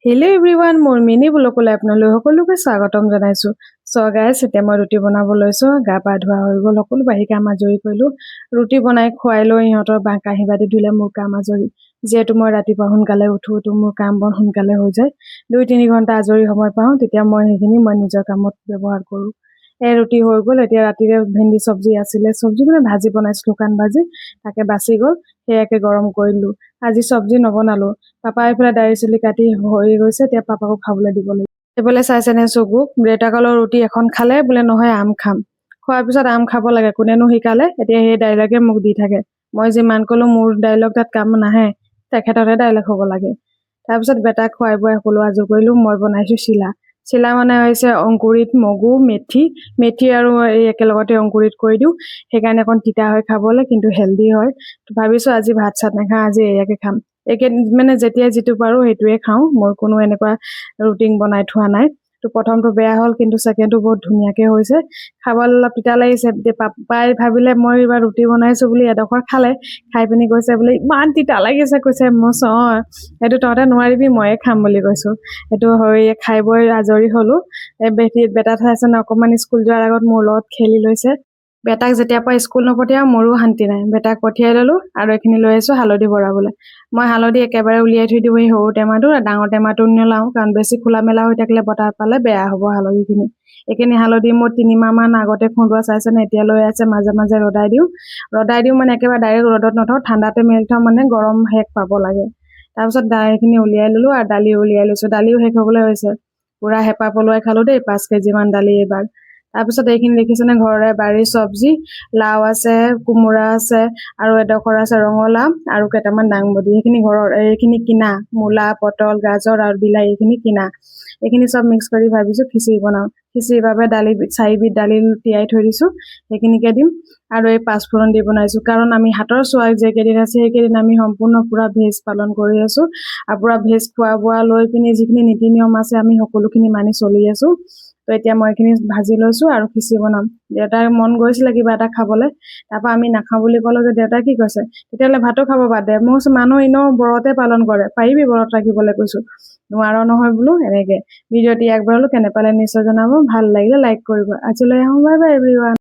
Hello' everyone, মোৰ mini ব্লগলৈ আপোনালোক সকলোকে স্বাগতম জনাইছোঁ। চ' গাইছ, এতিয়া মই ৰুটি বনাব লৈছোঁ। গা পা ধোৱা হৈ গ'ল, সকলো বাহিৰ কাম আজৰি কৰিলোঁ। ৰুটি বনাই খুৱাই লৈ ইহঁতৰ কাঁহী বাতি ধুলে মোৰ কাম আজৰি। যিহেতু মই ৰাতিপুৱা সোনকালে উঠোঁ, তো মোৰ কাম বন সোনকালে হৈ যায়। 2-3 ঘণ্টা আজৰি সময় পাওঁ, তেতিয়া মই সেইখিনি নিজৰ কামত ব্যৱহাৰ কৰোঁ। ৰুটি হৈ গ'ল। এতিয়া ৰাতিৰে ভেন্দি চব্জি আছিলে, চব্জি মানে ভাজি বনাইছিলোঁ, শুকান ভাজি, তাকে বাচি গ'ল, সেয়াকে গৰম কৰিলোঁ। আজি চব্জি নবনালোঁ। পাপা এইফালে দাঢ়ি চুলি কাটি হৈ গৈছে, এতিয়া পাপাকো খাবলৈ দিব লাগিব। এইফালে চাইছেনে চকুক, দেউতাকলৈ ৰুটি এখন খালে বোলে নহয় আম খাম। খোৱাৰ পিছত আম খাব লাগে, কোনেনো শিকালে? এতিয়া সেই ডাইলগে মোক দি থাকে। মই যিমান ক'লো মোৰ ডাইলগ তাত কাম নাহে, তেখেতৰে ডাইলগ হ'ব লাগে। তাৰপিছত বেটাক খুৱাই বোৱাই সকলো আজৰি কৰিলোঁ। মই বনাইছোঁ চিলা মানে হৈছে অংকুৰিত মগু, মেথি আৰু এই একেলগতে অংকুৰিত কৰি দিওঁ। সেইকাৰণে অকণ তিতা হয় খাবলৈ, কিন্তু হেল্ডি হয়। ভাবিছোঁ আজি ভাত চাত নাখাওঁ, আজি এয়াকে খাম। মানে যেতিয়া যিটো পাৰোঁ সেইটোৱে খাওঁ। মোৰ কোনো এনেকুৱা ৰুটিন বনাই থোৱা নাই। তো প্ৰথমটো বেয়া হ'ল, কিন্তু ছেকেণ্ডটো বহুত ধুনীয়াকে হৈছে। খাবলৈ অলপ তিতা লাগিছে। পাপাই ভাবিলে মই এইবাৰ ৰুটি বনাইছোঁ বুলি এডোখৰ খালে, খাই পিনি কৈছে বোলে ইমান তিতা লাগিছে, কৈছে মই সেইটো তহঁতে নোৱাৰিবি, ময়ে খাম বুলি কৈছোঁ। সেইটো হৈ খাই বৈ আজৰি হ'লোঁ। বেটা চাইছে ন, অকণমান স্কুল যোৱাৰ আগত মোৰ লগত খেলি লৈছে। বেটাক যেতিয়াৰ পৰা স্কুল নপঠিয়াও মোৰো শান্তি নাই। বেটাক পঠিয়াই ল'লোঁ আৰু এইখিনি লৈ আহিছোঁ হালধি ভৰাবলৈ। মই হালধি একেবাৰে উলিয়াই থৈ দিওঁ এই সৰু টেমাটো, ডাঙৰ টেমাটো নলাওঁ, কাৰণ বেছি খোলা মেলা হৈ থাকিলে বতাহ পালে বেয়া হ'ব হালধিখিনি। এইখিনি হালধি মই 3 মাহমান আগতে খুন্দোৱা চাইছেনে, এতিয়া লৈ আছে। মাজে মাজে ৰদাই দিওঁ মানে একেবাৰে ডাইৰেক্ট ৰ'দত নথওঁ, ঠাণ্ডাতে মেলি থওঁ, মানে গৰম শেক পাব লাগে। তাৰপিছত এইখিনি উলিয়াই ল'লোঁ আৰু দালি উলিয়াই লৈছোঁ। দালিও শেষ হ'বলৈ হৈছে। পুৰা হেঁপাহ পলুৱাই খালোঁ দেই, 5 কেজিমান দালি এইবাৰ। তাৰপিছত এইখিনি দেখিছেনে, ঘৰৰে বাৰীৰ চব্জি, লাও আছে, কোমোৰা আছে, আৰু এডোখৰ আছে ৰঙালাও আৰু কেইটামান দাংবডি। সেইখিনি ঘৰৰ, এইখিনি কিনা। মূলা, পটল, গাজৰ আৰু বিলাহী এইখিনি কিনা। এইখিনি চব মিক্স কৰি ভাবিছোঁ খিচিৰি বনাওঁ। খিচিৰিৰ বাবে 4বিধ দালি তিয়াই থৈ দিছোঁ, সেইখিনিকে দিম। আৰু এই 5 ফোৰণ দি বনাইছোঁ, কাৰণ আমি হাতৰ চোৱা যেইকেইদিন আছে সেইকেইদিন আমি সম্পূৰ্ণ পুৰা ভেজ পালন কৰি আছোঁ। আৰু পুৰা ভেজ খোৱা বোৱা লৈ পিনি যিখিনি নীতি নিয়ম আছে আমি সকলোখিনি মানি চলি আছোঁ। তো এতিয়া মই এইখিনি ভাজি লৈছোঁ আৰু খিচিৰি বনাম। দেউতাৰ মন গৈছিলে কিবা এটা খাবলৈ, তাৰপৰা আমি নাখাওঁ বুলি ক'লো যে দেউতাই কি কৈছে, তেতিয়াহ'লে ভাতো খাব বাদ দে। মই কৈছোঁ মানুহ এনেও ব্ৰতে পালন কৰে, পাৰিবি ব্ৰত ৰাখিবলৈ, কৈছোঁ নোৱাৰ নহয় বোলো। এনেকে ভিডিঅ'টি আগবঢ়ালোঁ। কেনে পালে নিশ্চয় জনাব, ভাল লাগিলে লাইক কৰিব। আজিলৈ আহোঁ, বাই বাই এভৰিৱান।